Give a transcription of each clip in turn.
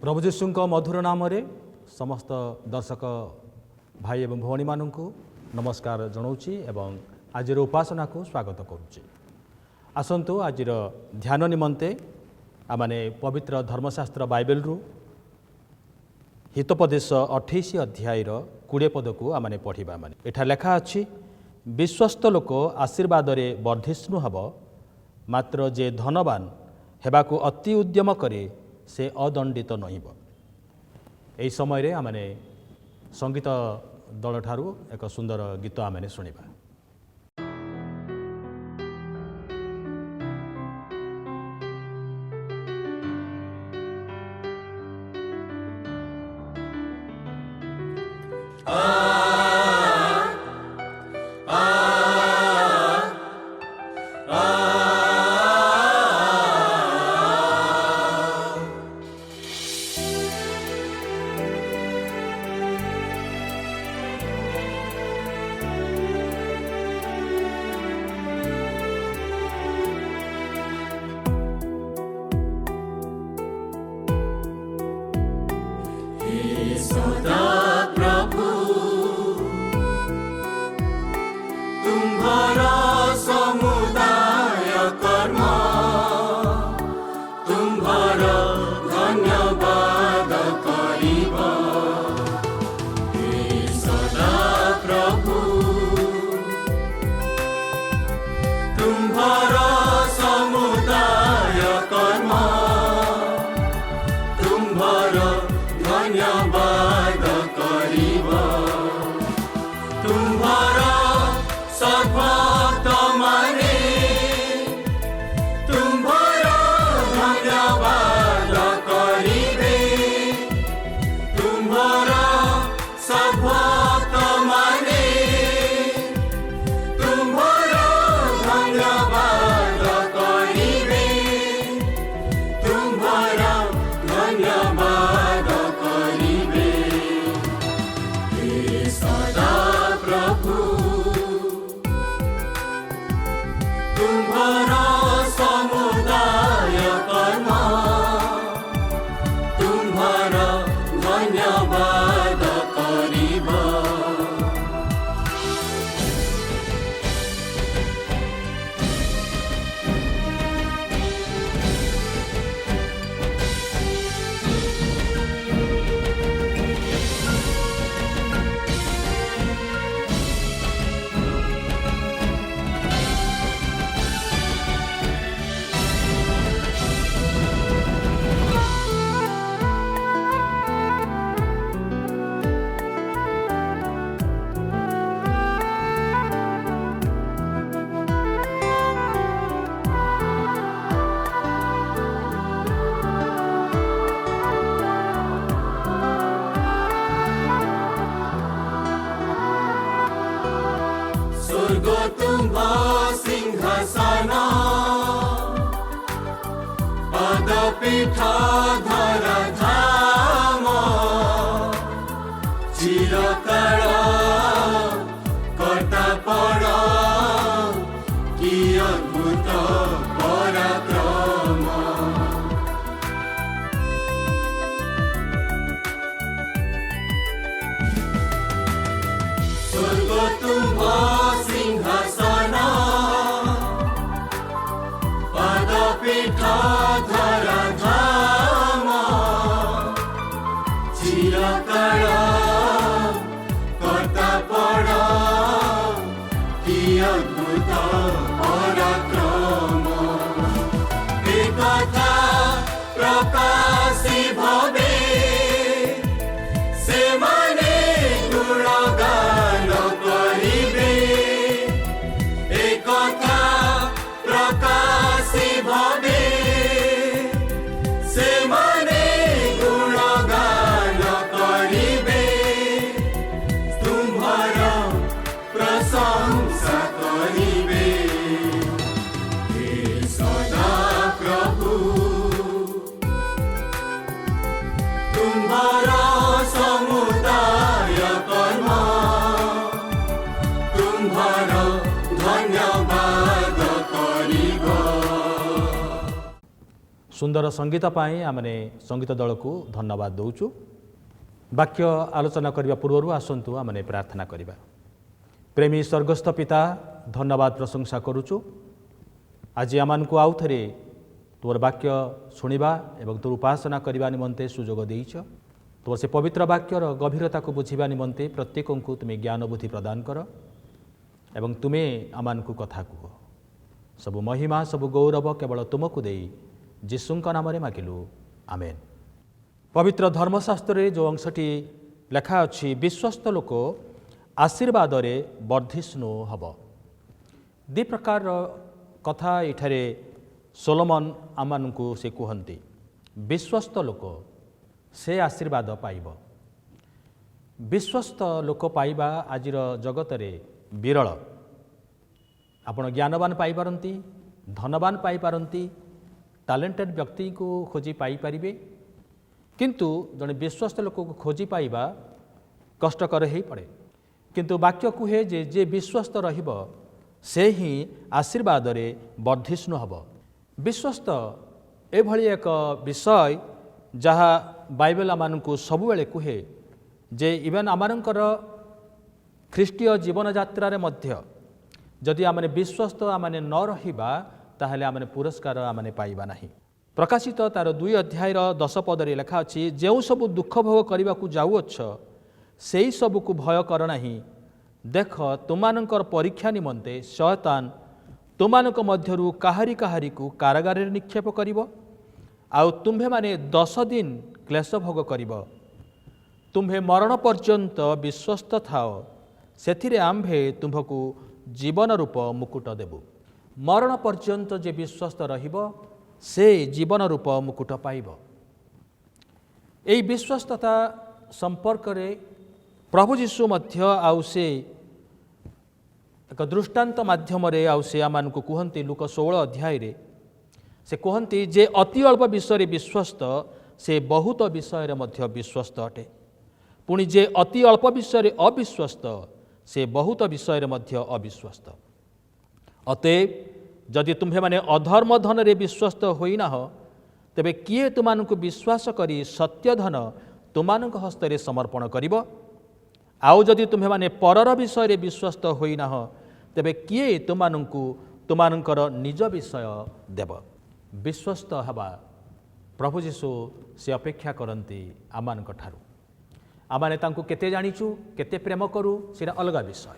प्रभु जीशुଙ୍କ मधुर नाम समस्त दर्शक भाई एवं भौणी मानू नमस्कार जनाऊँच एवं आज उपासना को स्वागत करुच्ची। आसतु आज ध्यान निमंते आमने पवित्र धर्मशास्त्र बाइबल रु हितोपदेश 28 अध्याय 20 पद को आमने पढ़ा। माने एठा लेखा अच्छी विश्वस्त लोक आशीर्वाद वर्धिष्णु हब मात्र जे धनवान हेबाकू अति उद्यम करे से अदंडित नहिब। यही समय आमने संगीत दल ठारू एक सुंदर गीत आमने शुणा। ସୁନ୍ଦର ସଙ୍ଗୀତ ପାଇଁ ଆମେ ସଙ୍ଗୀତ ଦଳକୁ ଧନ୍ୟବାଦ ଦେଉଛୁ। ବାକ୍ୟ ଆଲୋଚନା କରିବା ପୂର୍ବରୁ ଆସନ୍ତୁ ଆମେ ପ୍ରାର୍ଥନା କରିବା। ପ୍ରେମୀ ସ୍ୱର୍ଗସ୍ଥ ପିତା, ଧନ୍ୟବାଦ ପ୍ରଶଂସା କରୁଛୁ ଆଜି ଆମମାନଙ୍କୁ ଆଉ ଥରେ ତୋର ବାକ୍ୟ ଶୁଣିବା ଏବଂ ତୋର ଉପାସନା କରିବା ନିମନ୍ତେ ସୁଯୋଗ ଦେଇଛ। ତୋର ସେ ପବିତ୍ର ବାକ୍ୟର ଗଭୀରତାକୁ ବୁଝିବା ନିମନ୍ତେ ପ୍ରତ୍ୟେକଙ୍କୁ ତୁମେ ଜ୍ଞାନ ବୁଦ୍ଧି ପ୍ରଦାନ କର ଏବଂ ତୁମେ ଆମମାନଙ୍କୁ କଥା କୁହ। ସବୁ ମହିମା ସବୁ ଗୌରବ କେବଳ ତୁମକୁ ଦେଇ ଯୀଶୁଙ୍କ ନାମରେ ମାଗିଲୁ, ଆମେନ୍। ପବିତ୍ର ଧର୍ମଶାସ୍ତ୍ରରେ ଯେଉଁ ଅଂଶଟି ଲେଖା ଅଛି, ବିଶ୍ୱସ୍ତ ଲୋକ ଆଶୀର୍ବାଦରେ ବର୍ଦ୍ଧିଷ୍ଣୁ ହେବ। ଦୁଇ ପ୍ରକାରର କଥା ଏଠାରେ ସୋଲୋମନ୍ ଆମମାନଙ୍କୁ ସେ କୁହନ୍ତି। ବିଶ୍ୱସ୍ତ ଲୋକ ସେ ଆଶୀର୍ବାଦ ପାଇବ। ବିଶ୍ୱସ୍ତ ଲୋକ ପାଇବା ଆଜିର ଜଗତରେ ବିରଳ। ଆପଣ ଜ୍ଞାନବାନ ପାଇପାରନ୍ତି, ଧନବାନ ପାଇପାରନ୍ତି, ଟ୍ୟାଲେଣ୍ଟେଡ୍ ବ୍ୟକ୍ତିକୁ ଖୋଜି ପାଇପାରିବେ, କିନ୍ତୁ ଜଣେ ବିଶ୍ୱସ୍ତ ଲୋକକୁ ଖୋଜି ପାଇବା କଷ୍ଟକର ହୋଇପଡ଼େ। କିନ୍ତୁ ବାକ୍ୟ କୁହେ ଯେ ଯେ ବିଶ୍ୱସ୍ତ ରହିବ ସେ ହିଁ ଆଶୀର୍ବାଦରେ ବର୍ଦ୍ଧିଷ୍ଣୁ ହେବ। ବିଶ୍ୱସ୍ତ ଏଭଳି ଏକ ବିଷୟ ଯାହା ବାଇବେଲ ଆମମାନଙ୍କୁ ସବୁବେଳେ କୁହେ ଯେ ଇଭେନ୍ ଆମମାନଙ୍କର ଖ୍ରୀଷ୍ଟୀୟ ଜୀବନଯାତ୍ରାରେ ମଧ୍ୟ ଯଦି ଆମେ ବିଶ୍ୱସ୍ତ ଆମେ ନ ରହିବା ତାହେଲେ ଆମେ ପୁରସ୍କାର ଆମେ ପାଇବା ନାହିଁ। ପ୍ରକାଶିତ ତାର 2 ଅଧ୍ୟାୟର 10 ପଦରେ ଲେଖା ଅଛି, ଯେଉଁ ସବୁ ଦୁଃଖ ଭୋଗ କରିବାକୁ ଯାଉଅଛ ସେହି ସବୁକୁ ଭୟ କର ନାହିଁ। ଦେଖ, ତୁମାନଙ୍କର ପରୀକ୍ଷା ନିମନ୍ତେ ଶୟତାନ ତୁମାନଙ୍କ ମଧ୍ୟରୁ କାହାରି କାହାରିକୁ କାରାଗାରରେ ନିକ୍ଷେପ କରିବ, ଆଉ ତୁମ୍ଭେମାନେ 10 ଦିନ କ୍ଲେଶ ଭୋଗ କରିବ। ତୁମ୍ଭେ ମରଣ ପର୍ଯ୍ୟନ୍ତ ବିଶ୍ୱସ୍ତ ଥାଅ, ସେଥିରେ ଆମ୍ଭେ ତୁମ୍ଭକୁ ଜୀବନ ରୂପ ମୁକୁଟ ଦେବୁ। ମରଣ ପର୍ଯ୍ୟନ୍ତ ଯେ ବିଶ୍ୱସ୍ତ ରହିବ ସେ ଜୀବନ ରୂପ ମୁକୁଟ ପାଇବ। ଏହି ବିଶ୍ୱସ୍ତତା ସମ୍ପର୍କରେ ପ୍ରଭୁ ଯୀଶୁ ମଧ୍ୟ ଆଉ ସେ ଏକ ଦୃଷ୍ଟାନ୍ତ ମାଧ୍ୟମରେ ଆଉ ସେ ଆମମାନଙ୍କୁ କୁହନ୍ତି। ଲୁକ 16 ଅଧ୍ୟାୟରେ ସେ କୁହନ୍ତି ଯେ ଅତି ଅଳ୍ପ ବିଷୟରେ ବିଶ୍ୱସ୍ତ ସେ ବହୁତ ବିଷୟରେ ମଧ୍ୟ ବିଶ୍ୱସ୍ତ ଅଟେ, ପୁଣି ଯେ ଅତି ଅଳ୍ପ ବିଷୟରେ ଅବିଶ୍ୱସ୍ତ ସେ ବହୁତ ବିଷୟରେ ମଧ୍ୟ ଅବିଶ୍ୱସ୍ତ। ଅତଏବ ଯଦି ତୁମ୍ଭେମାନେ ଅଧର୍ମ ଧନରେ ବିଶ୍ୱସ୍ତ ହୋଇନାହ, ତେବେ କିଏ ତୁମାନଙ୍କୁ ବିଶ୍ୱାସ କରି ସତ୍ୟ ଧନ ତୁମାନଙ୍କ ହସ୍ତରେ ସମର୍ପଣ କରିବ? ଆଉ ଯଦି ତୁମ୍ଭେମାନେ ପରର ବିଷୟରେ ବିଶ୍ୱସ୍ତ ହୋଇନାହ, ତେବେ କିଏ ତୁମାନଙ୍କୁ ତୁମାନଙ୍କର ନିଜ ବିଷୟ ଦେବ? ବିଶ୍ୱସ୍ତ ହେବା ପ୍ରଭୁ ଯୀଶୁ ସେ ଅପେକ୍ଷା କରନ୍ତି ଆମମାନଙ୍କ ଠାରୁ। ଆମେ ତାଙ୍କୁ କେତେ ଜାଣିଛୁ, କେତେ ପ୍ରେମ କରୁ ସେଇଟା ଅଲଗା ବିଷୟ,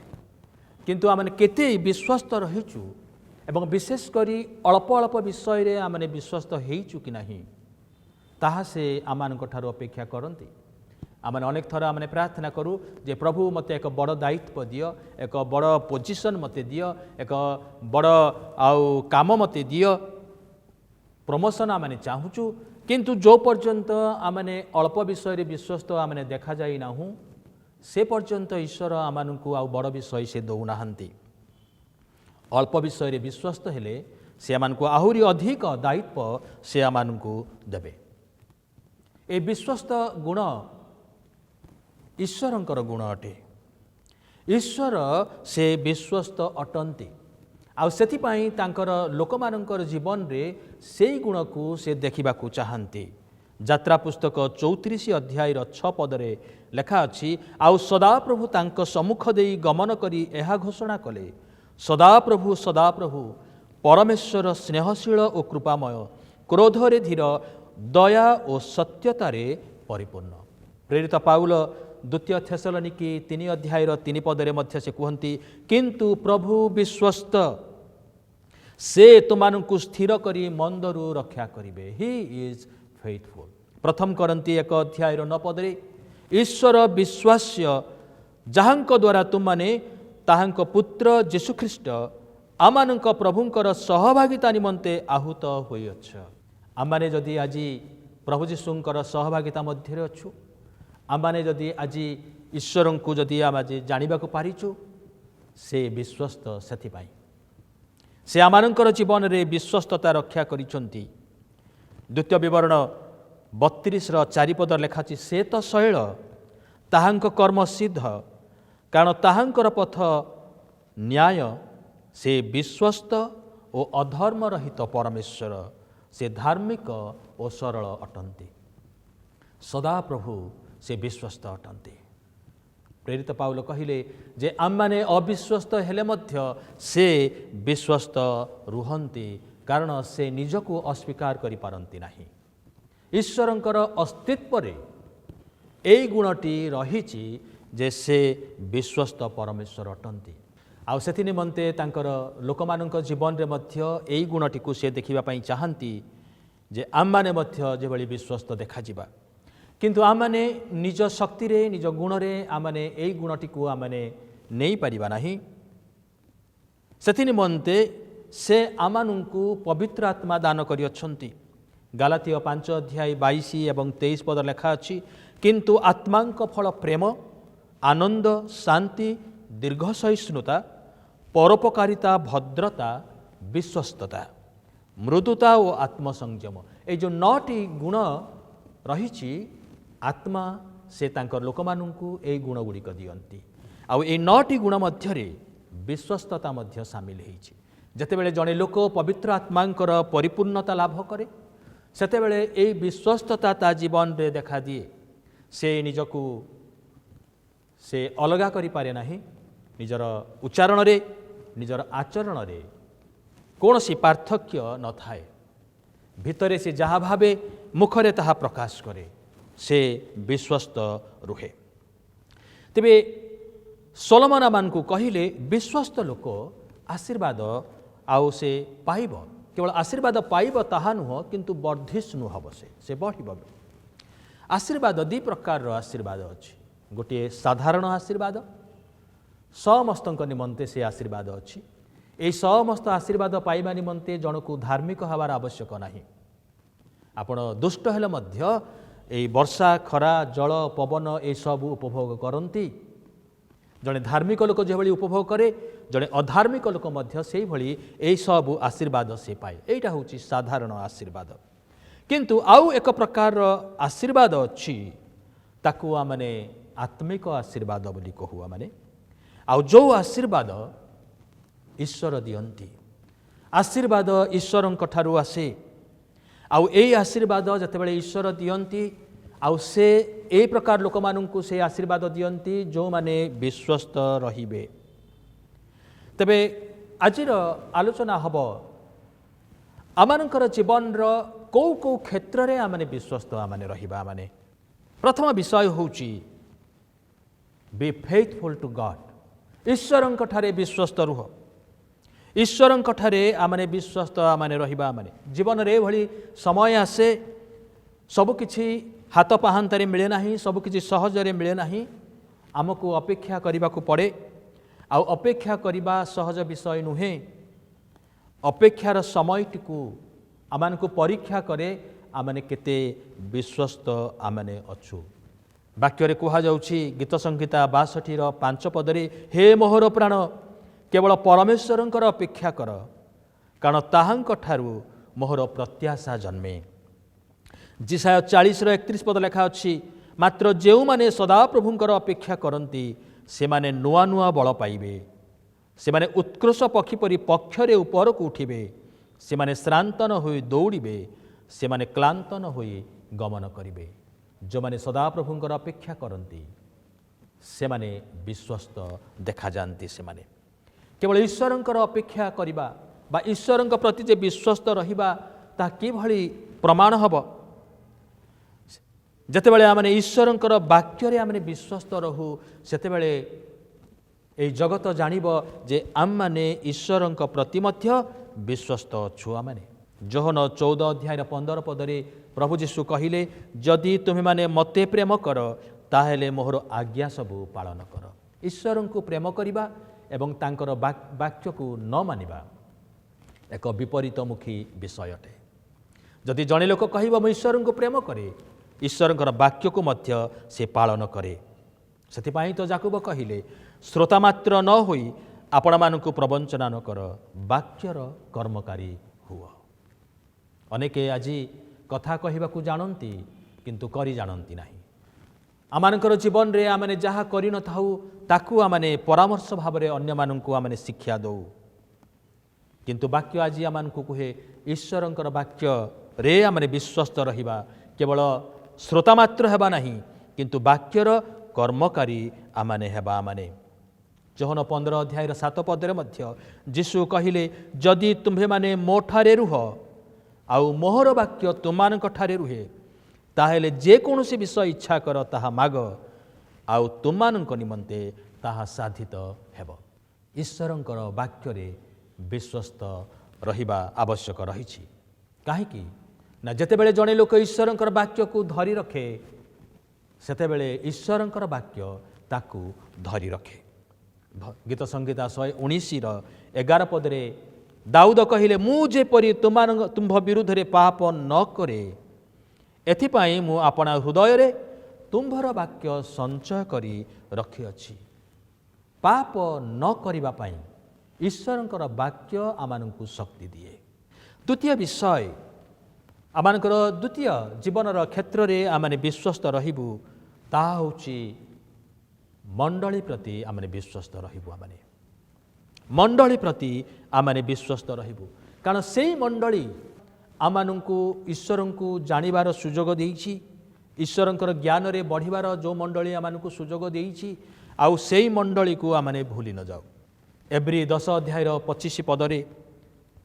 କିନ୍ତୁ ଆମେ କେତେ ବିଶ୍ୱସ୍ତ ରହିଛୁ ଏବଂ ବିଶେଷ କରି ଅଳ୍ପ ଅଳ୍ପ ବିଷୟରେ ଆମେ ବିଶ୍ୱସ୍ତ ହେଇଛୁ କି ନାହିଁ ତାହା ସେ ଆମମାନଙ୍କ ଠାରୁ ଅପେକ୍ଷା କରନ୍ତି। ଆମେ ଅନେକ ଥର ଆମେ ପ୍ରାର୍ଥନା କରୁ ଯେ ପ୍ରଭୁ ମୋତେ ଏକ ବଡ଼ ଦାୟିତ୍ୱ ଦିଅ, ଏକ ବଡ଼ ପୋଜିସନ୍ ମୋତେ ଦିଅ, ଏକ ବଡ଼ ଆଉ କାମ ମୋତେ ଦିଅ, ପ୍ରମୋସନ୍ ଆମେ ଚାହୁଁଛୁ, କିନ୍ତୁ ଯେଉଁ ପର୍ଯ୍ୟନ୍ତ ଆମେ ଅଳ୍ପ ବିଷୟରେ ବିଶ୍ୱସ୍ତ ଆମେ ଦେଖାଯାଇ ନାହୁଁ ସେ ପର୍ଯ୍ୟନ୍ତ ଈଶ୍ୱର ଆମମାନଙ୍କୁ ଆଉ ବଡ଼ ବିଷୟ ସେ ଦେଉନାହାନ୍ତି। ଅଳ୍ପ ବିଷୟରେ ବିଶ୍ୱସ୍ତ ହେଲେ ସେମାନଙ୍କୁ ଆହୁରି ଅଧିକ ଦାୟିତ୍ୱ ସେ ଆମମାନଙ୍କୁ ଦେବେ। ଏ ବିଶ୍ୱସ୍ତ ଗୁଣ ଈଶ୍ୱରଙ୍କର ଗୁଣ ଅଟେ। ଈଶ୍ୱର ସେ ବିଶ୍ୱସ୍ତ ଅଟନ୍ତି, ଆଉ ସେଥିପାଇଁ ତାଙ୍କର ଲୋକମାନଙ୍କର ଜୀବନରେ ସେଇ ଗୁଣକୁ ସେ ଦେଖିବାକୁ ଚାହାନ୍ତି। ଯାତ୍ରା ପୁସ୍ତକ 34 ଅଧ୍ୟାୟର 6 ପଦରେ ଲେଖା ଅଛି, ଆଉ ସଦାପ୍ରଭୁ ତାଙ୍କ ସମ୍ମୁଖ ଦେଇ ଗମନ କରି ଏହା ଘୋଷଣା କଲେ, ସଦାପ୍ରଭୁ ସଦାପ୍ରଭୁ ପରମେଶ୍ୱର ସ୍ନେହଶୀଳ ଓ କୃପାମୟ, କ୍ରୋଧରେ ଧୀର, ଦୟା ଓ ସତ୍ୟତାରେ ପରିପୂର୍ଣ୍ଣ। ପ୍ରେରିତ ପାଉଲ 2 ଥେସଲୋନିକି 3 ଅଧ୍ୟାୟର 3 ପଦରେ ମଧ୍ୟ ସେ କୁହନ୍ତି, କିନ୍ତୁ ପ୍ରଭୁ ବିଶ୍ୱସ୍ତ, ସେ ତୁମାନଙ୍କୁ ସ୍ଥିର କରି ମନ୍ଦରୁ ରକ୍ଷା କରିବେ। He is faithful. ପ୍ରଥମ କରନ୍ତି 1 ଅଧ୍ୟାୟର 9 ପଦରେ, ଈଶ୍ୱର ବିଶ୍ୱାସ୍ୟ, ଯାହାଙ୍କ ଦ୍ୱାରା ତୁମମାନେ ତାହାଙ୍କ ପୁତ୍ର ଯୀଶୁଖ୍ରୀଷ୍ଟ ଆମମାନଙ୍କ ପ୍ରଭୁଙ୍କର ସହଭାଗିତା ନିମନ୍ତେ ଆହୁତ ହୋଇଅଛ। ଆମମାନେ ଯଦି ଆଜି ପ୍ରଭୁ ଯୀଶୁଙ୍କର ସହଭାଗିତା ମଧ୍ୟରେ ଅଛୁ, ଆମମାନେ ଯଦି ଆଜି ଈଶ୍ୱରଙ୍କୁ ଯଦି ଆମେ ଆଜି ଜାଣିବାକୁ ପାରିଛୁ ସେ ବିଶ୍ୱସ୍ତ। ସେଥିପାଇଁ ସେ ଆମମାନଙ୍କର ଜୀବନରେ ବିଶ୍ୱସ୍ତତା ରକ୍ଷା କରିଛନ୍ତି। ଦ୍ୱିତୀୟ ବିବରଣ 32ର 4 ପଦ ଲେଖାଛି, ସେ ତ ଶୈଳ, ତାହାଙ୍କ କର୍ମ ସିଦ୍ଧ, କାରଣ ତାହାଙ୍କର ପଥ ନ୍ୟାୟ, ସେ ବିଶ୍ୱସ୍ତ ଓ ଅଧର୍ମ ରହିତ ପରମେଶ୍ୱର, ସେ ଧାର୍ମିକ ଓ ସରଳ ଅଟନ୍ତି। ସଦାପ୍ରଭୁ ସେ ବିଶ୍ୱସ୍ତ ଅଟନ୍ତି। ପ୍ରେରିତ ପାଉଲ କହିଲେ ଯେ ଆମମାନେ ଅବିଶ୍ୱସ୍ତ ହେଲେ ମଧ୍ୟ ସେ ବିଶ୍ୱସ୍ତ ରୁହନ୍ତି, କାରଣ ସେ ନିଜକୁ ଅସ୍ୱୀକାର କରିପାରନ୍ତି ନାହିଁ। ଈଶ୍ୱରଙ୍କର ଅସ୍ତିତ୍ୱରେ ଏଇ ଗୁଣଟି ରହିଛି ଯେ ସେ ବିଶ୍ୱସ୍ତ ପରମେଶ୍ୱର ଅଟନ୍ତି। ଆଉ ସେଥି ନିମନ୍ତେ ତାଙ୍କର ଲୋକମାନଙ୍କ ଜୀବନରେ ମଧ୍ୟ ଏଇ ଗୁଣଟିକୁ ସେ ଦେଖିବା ପାଇଁ ଚାହାନ୍ତି ଯେ ଆମମାନେ ମଧ୍ୟ ଯେଭଳି ବିଶ୍ୱସ୍ତ ଦେଖାଯିବା। କିନ୍ତୁ ଆମମାନେ ନିଜ ଶକ୍ତିରେ ନିଜ ଗୁଣରେ ଆମମାନେ ଏଇ ଗୁଣଟିକୁ ଆମମାନେ ନେଇପାରିବା ନାହିଁ। ସେଥି ନିମନ୍ତେ ସେ ଆମମାନଙ୍କୁ ପବିତ୍ର ଆତ୍ମା ଦାନ କରିଅଛନ୍ତି। ଗାଲାତୀୟ 5:22 ଏବଂ 23 ପଦ ଲେଖା ଅଛି, କିନ୍ତୁ ଆତ୍ମାଙ୍କ ଫଳ ପ୍ରେମ, ଆନନ୍ଦ, ଶାନ୍ତି, ଦୀର୍ଘ ସହିଷ୍ଣୁତା, ପରୋପକାରିତା, ଭଦ୍ରତା, ବିଶ୍ୱସ୍ତତା, ମୃଦୁତା ଓ ଆତ୍ମସଂଯମ। এই ଯେଉଁ 9ଟି ଗୁଣ ରହିଛି, ଆତ୍ମା ସେ ତାଙ୍କର ଲୋକମାନଙ୍କୁ ଏଇ ଗୁଣଗୁଡ଼ିକ ଦିଅନ୍ତି। ଆଉ ଏଇ 9ଟି ଗୁଣ ମଧ୍ୟରେ ବିଶ୍ୱସ୍ତତା ମଧ୍ୟ ସାମିଲ ହେଇଛି। ଯେତେବେଳେ ଜଣେ ଲୋକ ପବିତ୍ର ଆତ୍ମାଙ୍କର ପରିପୂର୍ଣ୍ଣତା ଲାଭ କରେ, ସେତେବେଳେ ଏଇ ବିଶ୍ୱସ୍ତତା ତା ଜୀବନରେ ଦେଖାଦିଏ। ସେ ନିଜକୁ ସେ ଅଲଗା କରିପାରେ ନାହିଁ। ନିଜର ଉଚ୍ଚାରଣରେ, ନିଜର ଆଚରଣରେ କୌଣସି ପାର୍ଥକ୍ୟ ନଥାଏ। ଭିତରେ ସେ ଯାହା ଭାବେ ମୁଖରେ ତାହା ପ୍ରକାଶ କରେ। ସେ ବିଶ୍ୱସ୍ତ ରୁହେ। ତେବେ ସୋଲୋମନ ଆମମାନଙ୍କୁ କହିଲେ ବିଶ୍ୱସ୍ତ ଲୋକ ଆଶୀର୍ବାଦ ଆଉ ସେ ପାଇବ। କେବଳ ଆଶୀର୍ବାଦ ପାଇବ ତାହା ନୁହଁ, କିନ୍ତୁ ବର୍ଦ୍ଧିଷ୍ଣୁ ହେବ। ସେ ବଢ଼ିବ। ଆଶୀର୍ବାଦ ଦୁଇ ପ୍ରକାରର ଆଶୀର୍ବାଦ ଅଛି। ଗୋଟିଏ ସାଧାରଣ ଆଶୀର୍ବାଦ, ସମସ୍ତଙ୍କ ନିମନ୍ତେ ସେ ଆଶୀର୍ବାଦ ଅଛି। ଏହି ସମସ୍ତ ଆଶୀର୍ବାଦ ପାଇବା ନିମନ୍ତେ ଜଣକୁ ଧାର୍ମିକ ହେବାର ଆବଶ୍ୟକ ନାହିଁ। ଆପଣ ଦୁଷ୍ଟ ହେଲେ ମଧ୍ୟ ଏହି ବର୍ଷା, ଖରା, ଜଳ, ପବନ ଏସବୁ ଉପଭୋଗ କରନ୍ତି। ଜଣେ ଧାର୍ମିକ ଲୋକ ଯେଭଳି ଉପଭୋଗ କରେ, ଜଣେ ଅଧାର୍ମିକ ଲୋକ ମଧ୍ୟ ସେଇଭଳି ଏହିସବୁ ଆଶୀର୍ବାଦ ସେ ପାଏ। ଏଇଟା ହେଉଛି ସାଧାରଣ ଆଶୀର୍ବାଦ। କିନ୍ତୁ ଆଉ ଏକ ପ୍ରକାରର ଆଶୀର୍ବାଦ ଅଛି, ତାକୁ ଆମେ ଆତ୍ମିକ ଆଶୀର୍ବାଦ ବୋଲି କହୁ। ଆମେ ଆଉ ଯେଉଁ ଆଶୀର୍ବାଦ ଈଶ୍ୱର ଦିଅନ୍ତି, ଆଶୀର୍ବାଦ ଈଶ୍ୱରଙ୍କ ଠାରୁ ଆସେ। ଆଉ ଏଇ ଆଶୀର୍ବାଦ ଯେତେବେଳେ ଈଶ୍ୱର ଦିଅନ୍ତି, ଆଉ ସେ ଏହି ପ୍ରକାର ଲୋକମାନଙ୍କୁ ସେ ଆଶୀର୍ବାଦ ଦିଅନ୍ତି ଯେଉଁମାନେ ବିଶ୍ୱସ୍ତ ରହିବେ। ତେବେ ଆଜିର ଆଲୋଚନା ହେବ ଆମମାନଙ୍କର ଜୀବନର କେଉଁ କେଉଁ କ୍ଷେତ୍ରରେ ଆମେ ବିଶ୍ୱସ୍ତ ରହିବା। ପ୍ରଥମ ବିଷୟ ହେଉଛି ବି ଫେଥଫୁଲ୍ ଟୁ ଗଡ୍। ଈଶ୍ୱରଙ୍କ ଠାରେ ବିଶ୍ୱସ୍ତ ରୁହ। ଈଶ୍ୱରଙ୍କ ଠାରେ ଆମେ ବିଶ୍ୱସ୍ତ ରହିବା। ଜୀବନରେ ଏଭଳି ସମୟ ଆସେ, ସବୁକିଛି ହାତ ପାହାନ୍ତାରେ ମିଳେ ନାହିଁ, ସବୁକିଛି ସହଜରେ ମିଳେ ନାହିଁ। ଆମକୁ ଅପେକ୍ଷା କରିବାକୁ ପଡ଼େ। ଆଉ ଅପେକ୍ଷା କରିବା ସହଜ ବିଷୟ ନୁହେଁ। ଅପେକ୍ଷାର ସମୟଟିକୁ ଆମମାନଙ୍କୁ ପରୀକ୍ଷା କରେ ଆମେ କେତେ ବିଶ୍ୱସ୍ତ ଅଛୁ। ବାକ୍ୟରେ କୁହାଯାଉଛି ଗୀତ ସଂହିତା 62:5 ପଦରେ, ହେ ମୋହର ପ୍ରାଣ, କେବଳ ପରମେଶ୍ୱରଙ୍କର ଅପେକ୍ଷା କର, କାରଣ ତାହାଙ୍କ ଠାରୁ ମୋହର ପ୍ରତ୍ୟାଶା ଜନ୍ମେ। ଯେଶାୟା 40:31 ପଦ ଲେଖା ଅଛି, ମାତ୍ର ଯେଉଁମାନେ ସଦାପ୍ରଭୁଙ୍କର ଅପେକ୍ଷା କରନ୍ତି ସେମାନେ ନୂଆ ନୂଆ ବଳ ପାଇବେ। ସେମାନେ ଉତ୍କୃଷ୍ଟ ପକ୍ଷୀ ପରି ପକ୍ଷରେ ଉପରକୁ ଉଠିବେ। ସେମାନେ ଶ୍ରାନ୍ତ ନ ହୋଇ ଦୌଡ଼ିବେ, ସେମାନେ କ୍ଳାନ୍ତ ନ ହୋଇ ଗମନ କରିବେ। ଯେଉଁମାନେ ସଦାପ୍ରଭୁଙ୍କର ଅପେକ୍ଷା କରନ୍ତି ସେମାନେ ବିଶ୍ୱସ୍ତ ଦେଖାଯାଆନ୍ତି। ସେମାନେ କେବଳ ଈଶ୍ୱରଙ୍କର ଅପେକ୍ଷା କରିବା ବା ଈଶ୍ୱରଙ୍କ ପ୍ରତି ଯେ ବିଶ୍ୱସ୍ତ ରହିବା, ତାହା କିଭଳି ପ୍ରମାଣ ହେବ? ଯେତେବେଳେ ଆମେ ଈଶ୍ୱରଙ୍କର ବାକ୍ୟରେ ଆମେ ବିଶ୍ୱସ୍ତ ରହୁ, ସେତେବେଳେ ଏହି ଜଗତ ଜାଣିବ ଯେ ଆମମାନେ ଈଶ୍ୱରଙ୍କ ପ୍ରତି ମଧ୍ୟ ବିଶ୍ୱସ୍ତ ଅଛୁ। ଯୋହନ 14:15 ପଦରେ ପ୍ରଭୁ ଯୀଶୁ କହିଲେ, ଯଦି ତୁମେମାନେ ମୋତେ ପ୍ରେମ କର, ତାହେଲେ ମୋହର ଆଜ୍ଞା ସବୁ ପାଳନ କର। ଈଶ୍ୱରଙ୍କୁ ପ୍ରେମ କରିବା ଏବଂ ତାଙ୍କର ବାକ୍ୟକୁ ନ ମାନିବା ଏକ ବିପରୀତମୁଖୀ ବିଷୟ ଅଟେ। ଯଦି ଜଣେ ଲୋକ କହିବ ମୁଁ ଈଶ୍ୱରଙ୍କୁ ପ୍ରେମ କରେ, ଈଶ୍ୱରଙ୍କର ବାକ୍ୟକୁ ମଧ୍ୟ ସେ ପାଳନ କରେ। ସେଥିପାଇଁ ତ ଯାକୁବ କହିଲେ, ଶ୍ରୋତା ମାତ୍ର ନ ହୋଇ ଆପଣମାନଙ୍କୁ ପ୍ରବଞ୍ଚନା ନ କର, ବାକ୍ୟର କର୍ମକାରୀ ହୁଅ। ଅନେକେ ଆଜି କଥା କହିବାକୁ ଜାଣନ୍ତି କିନ୍ତୁ କରି ଜାଣନ୍ତି ନାହିଁ। ଆମମାନଙ୍କର ଜୀବନରେ ଆମେ ଯାହା କରିନଥାଉ ତାକୁ ଆମେ ପରାମର୍ଶ ଭାବରେ ଅନ୍ୟମାନଙ୍କୁ ଆମେ ଶିକ୍ଷା ଦେଉ। କିନ୍ତୁ ବାକ୍ୟ ଆଜି ଆମମାନଙ୍କୁ କୁହେ, ଈଶ୍ୱରଙ୍କର ବାକ୍ୟ रे आमने विश्वस्त रहिबा केवल श्रोता मात्र हेबा नहीं किंतु वाक्यर कर्मकारी आमने हेबा माने जौन 15 अध्याय 7 पदरे मध्य जीशु कहिले जदि तुम्भे माने मो ठारे रुह आउ मोहर वाक्य तुमମାନଙ୍କ ठारे रुहे ताहेले जे कोनोसी विषय इच्छा कर ताहा माग आउ तुमମାନଙ୍କ निमंते ताहा साधित हेब ईश्वरंकर वाक्यरे विश्वस्त रहिबा आवश्यक रहिछि काहेकि ना जेतेबेले जणे लोक ईश्वरंकर वाक्य को धरि रखे सेतेबेले ईश्वरंकर वाक्य ताकू धरि रखे गीत संगीता 119:11 पदरे दाऊद कहिले मु जेपरि तुम्भ विरुद्धरे पाप न करे एथिपाई मु आपणा हृदय रे तुम्भर वाक्य संचय करी रखिअछि पाप न करिबा पाई ईश्वरंकर वाक्य आमानंकु शक्ति दिए द्वितीय विषय आमानकर द्वितीय जीवनर क्षेत्र रे आमाने विश्वस्त रहिबु ताहा होछि मंडली प्रति आमने विश्वस्त रहिबु आमने मंडली प्रति आमने विश्वस्त रहिबु कारण सेई मंडली आमानंकु ईश्वरंकु जानिबार सुजोग देइछि ईश्वरंकर ज्ञान रे बढ़िबार जो मंडली आमानंकु सुजोग देइछि आउ सेई मंडली को आमने भूली न जाऊ एब्री 10 अध्याय 25 पदरे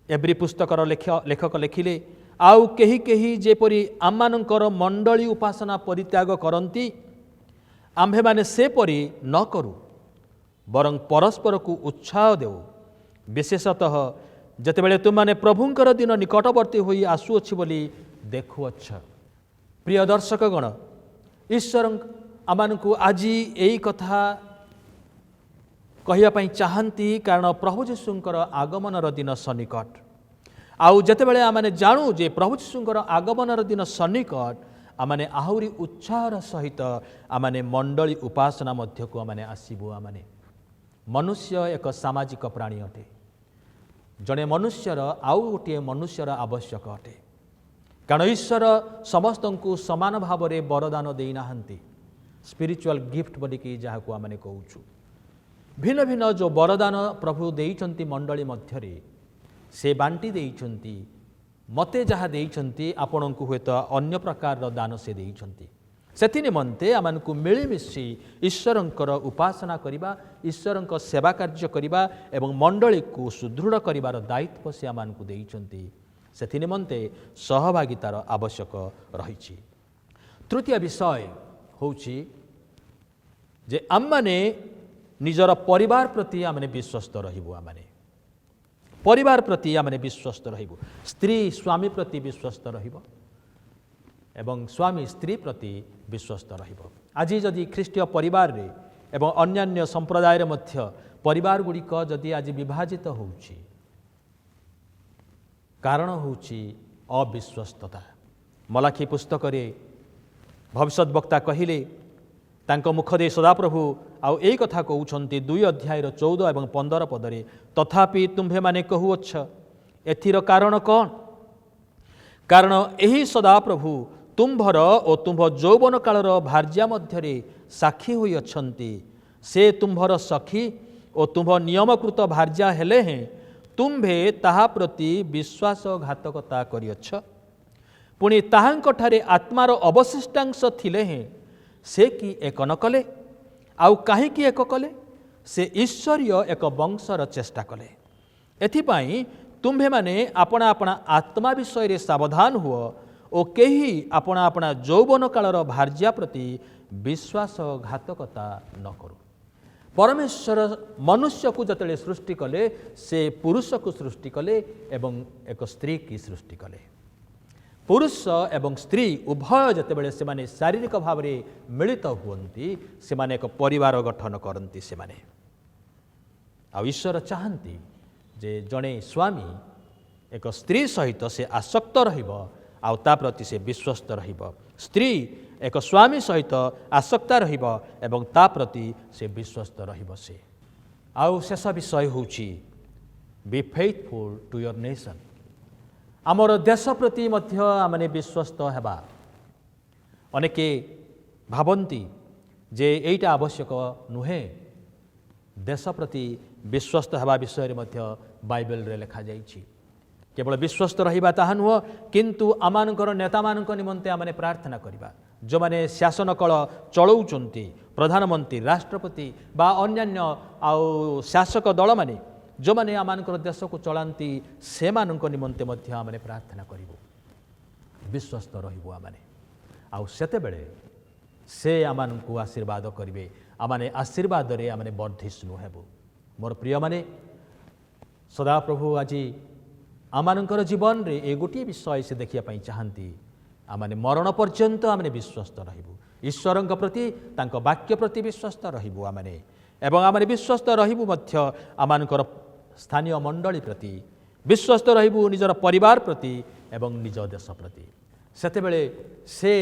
एब्री पुस्तकर लेखक लेखिले आउ केही केही जेपरि आमानंकर मंडली उपासना परित्याग करंती आम्भे माने से परि न करू बरं परस्पर को उत्साह देऊ विशेषतः जेतेबेले तुमने प्रभुंकर दिन निकटवर्ती होई आसुअछि बोली देखुअछ प्रिय दर्शकगण ईश्वर आमानकु आजी एई कथा कहिया पई चाहंती कारण प्रभु यीशुंकर आगमनर दिन सन्निकट आउ जेतेबेले आमाने जाणु जे प्रभु यीशुंकर आगमनर दिन सन्निकट आमाने आहुरी उत्साहर सहित आमाने मंडली उपासना मध्य को आमाने आसीबु आमाने मनुष्य एक सामाजिक प्राणी अटे जड़े मनुष्यर आउ गोटे मनुष्यर आवश्यक अटे कारण ईश्वर समस्त को समान भाव में वरदान दे नाहंती स्पिरिचुअल गिफ्ट बोलिकी जहाँ को आमाने कहूचु भिन्न भिन्न जो वरदान प्रभु देइचंती मंडली मध्यरे से बांटी देइचंती मते जहाँ देइचंती आपणको हुए तो अन्य प्रकार दान से देइचंती सेति निमंते आमानकु मिलिमिशि ईश्वरंकर उपासना करिबा ईश्वरंक सेवा कार्य करिबा एवं मंडली को सुदृढ़ करिबार दायित्व से आमानकु देइचंती सेति निमंते सहभागितार आवश्यक रहिछि तृतीय विषय होछि जे आम्माने निजर परिवार प्रति आमने विश्वस्त रहिबु आमने परिवार प्रति आमने विश्वस्त रहिबु स्त्री स्वामी प्रति विश्वस्त रहिबो एवं स्वामी स्त्री प्रति विश्वस्त रहिबो आज जदि ख्रीष्टीय परिवार रे एवं अन्यान्य संप्रदाय रे मध्य परिवार गुड़िक जदि आज विभाजित होउछि कारण होउछि अविश्वस्तता मलाखी पुस्तक रे भविष्यत वक्ता कहिले तांको मुख दे सदाप्रभु आउ एई कथा कहउछन्ति 2 अध्याय 14 एवं 15 पदरे तथापि तुम्भे माने कहुअछ एथिर कारण कौन कारण एही सदाप्रभु तुम्भर ओ तुम्भ यौवन कालर भार्या मध्यरे साक्षी होई अछन्ति से तुम्भर सखी ओ तुम्भ नियमकृत भार्या हेले हैं तुम्भे ताहा प्रति विश्वासघातकता करिअछ पुणी ताहांकठारे आत्मार अवशिष्टांश थिले हैं से कि एक न कले आउ काहीकि एक कले से ईश्वरीय एक वंशर चेष्टा कले एथिपाई तुम्भे माने अपना अपना आत्मा विषय रे सावधान हुओ ओ केही अपना अपना यौवन कालर भार्या प्रति विश्वासघातकता न करू परमेश्वर मनुष्य को जतले सृष्टि कले से पुरुष को सृष्टि कले एवं एक स्त्री की सृष्टि कले पुरुष एवं स्त्री उभय जेतेबेले से माने शारीरिक भाव में मिलित हुअन्ति से माने एक परिवार गठन करती से माने आ ईश्वर चाहती जे जड़े स्वामी एक स्त्री सहित से आसक्त रहिबो आउ ता प्रति से विश्वस्त रहिबो स्त्री एक स्वामी सहित आसक्ता रहिबो एवं ता प्रति से विश्वस्त रहिबो से आउ शेष विषय होछि be faithful to your nation आमर देश प्रति मध्य आमने विश्वस्त हेबा अनेके भावन्ति जे एइटा आवश्यक नुहे देश प्रति विश्वस्त हेबा विषय मध्य बाइबल रे लिखा जाइछि केवल विश्वस्त रहिबा ताहा नुह किंतु आमानकर नेतामानक निमंते आमने प्रार्थना करिबा जो माने शासन कल चलाउचंती प्रधानमंत्री राष्ट्रपति बा अन्यान्य आउ शासक दल माने जो माने आमानकर देश को चलांती से मानक निमंते मध्य आमने प्रार्थना करिबो विश्वस्त रहिबो आमने आउ सेते बेले से आमानकु आशीर्वाद करिवे आमाने आशीर्वाद रे आमने वर्धिष्णु हेबो मोर प्रिय माने सदा प्रभु आज आमानकर जीवन रे ए गोटे विषय से देखिया पई चाहंती आमाने मरण पर्यंत आमने विश्वस्त रहिबु ईश्वरଙ୍କ प्रति तांको वाक्य प्रति विश्वस्त रहिबु आमने एवं आमने विश्वस्त रहिबु मध्य आमानकर स्थानीय मंडली प्रति विश्वस्त रहिबु निजर परिवार प्रति एवं निज देश प्रति सेते बेले से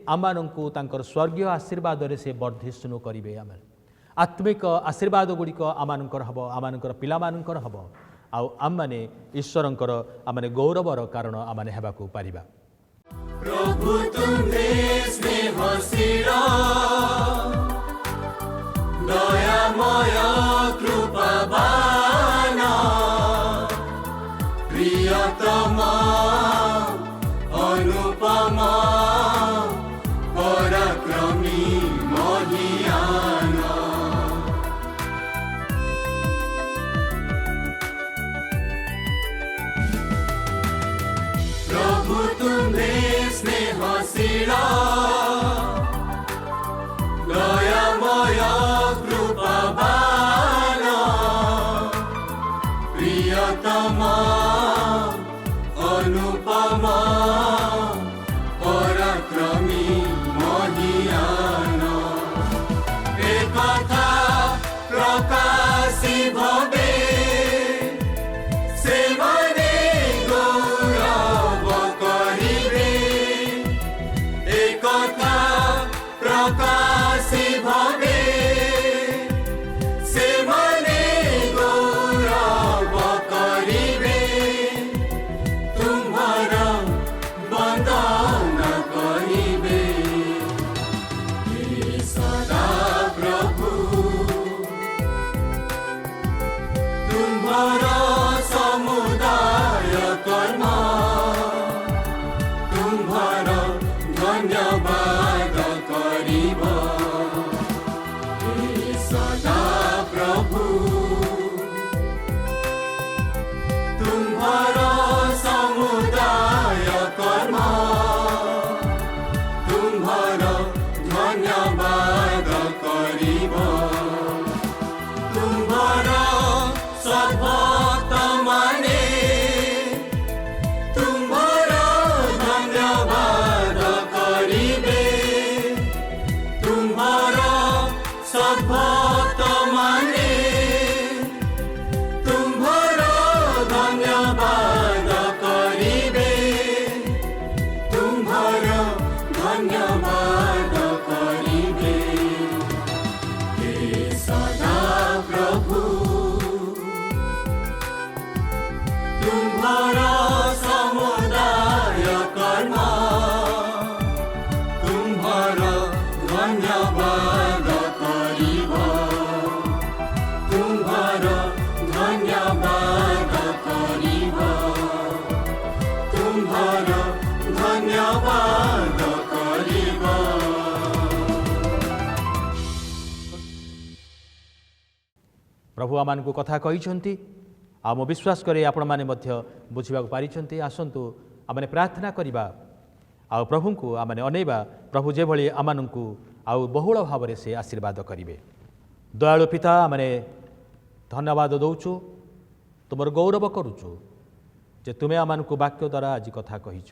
आमानंकु तांकर स्वर्गीय आशीर्वाद रे से वर्धिष्णु करिवे आमे आत्मिक आशीर्वाद गुड़िक आमानंकर हबो आमानंकर पिलामानंकर हबो आउ आमने ईश्वरंकर आमने गौरवर कारण आमने हेबाकू पारिबा प्रभु तुम्हे स्नेहशील दयामय कृपावान प्रियतम अनुपम पराक्रमी महीयान प्रभु तुम्हे स्नेहशील दयामय कृपावान प्रियतम अनुपम पराक्रमी महीयान एकथा प्रकाशी भवे सेवने गौरव करिवे एकथा प्रकाशी भवे सेवने गौरव करिवे तुम्हारा वंदन करिवे हे सदा प्रभु तुम्हारा समुदाय कर्म तुम्हारा धन्यवाद करिब हे सदा प्रभु तुम्हारा समुदाय कर्म तुम्हारा धन्यवाद करिब तुम्हारा सद्भक्त माने तुम्हारा धन्यवाद करिबे तुम्हारा सद्भक्त माने तुम्हारा धन्यवाद करिबे तुम्हारा धन्यवाद करिबे हे सदा प्रभु तुम्हारा समुदाय कर्म तुम्हारा धन्यवाद करिब तुम्हारा धन्यवाद करिब तुम्हारा धन्यवाद करिब प्रभु आमानकु कथा कहिसंती आ मो विश्वास करे आपण माने मध्य बुझिबा पारिछंती आसंतु आमने प्रार्थना करिबा आ प्रभु को आमने अनेबा प्रभु जे भली आमानकु आ बहुल भाव से आशीर्वाद करिवे दयालु पिता आमने धन्यवाद दौचु तुमर गौरव करुचु जे तुमे आमानकु वाक्य द्वारा आज कथा कहिछ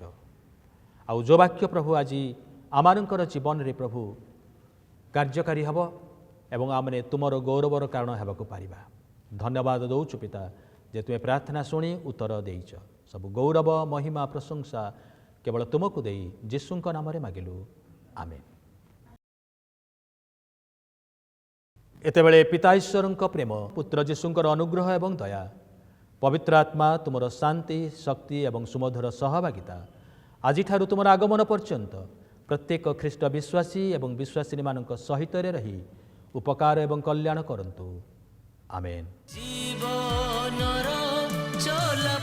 आ जो वाक्य प्रभु आज आमानकर जीवन रे प्रभु कार्यकारी हब एवं आमने तुमर गौरवर कारण हेबाकू पारिबा धन्यवाद दौचु पिता जे तुमे प्रार्थना शुणी उत्तर देइछ सब गौरव महिमा प्रशंसा केवल तुमको देई यीशुଙ୍କ नामरे मागिलु आमेन। एतेबेले पिता ईश्वरଙ୍କ प्रेम पुत्र यीशुଙ୍କର अनुग्रह एवं दया पवित्र आत्मा तुमर शांति शक्ति एवं सुमधुर सहभागिता आज तुमर आगमन पर्यंत प्रत्येक ख्रीष्ट विश्वासी एवं विश्वासिनी मानक सहित रही उपकार एवं कल्याण करंतु आमेन। जीवनर चला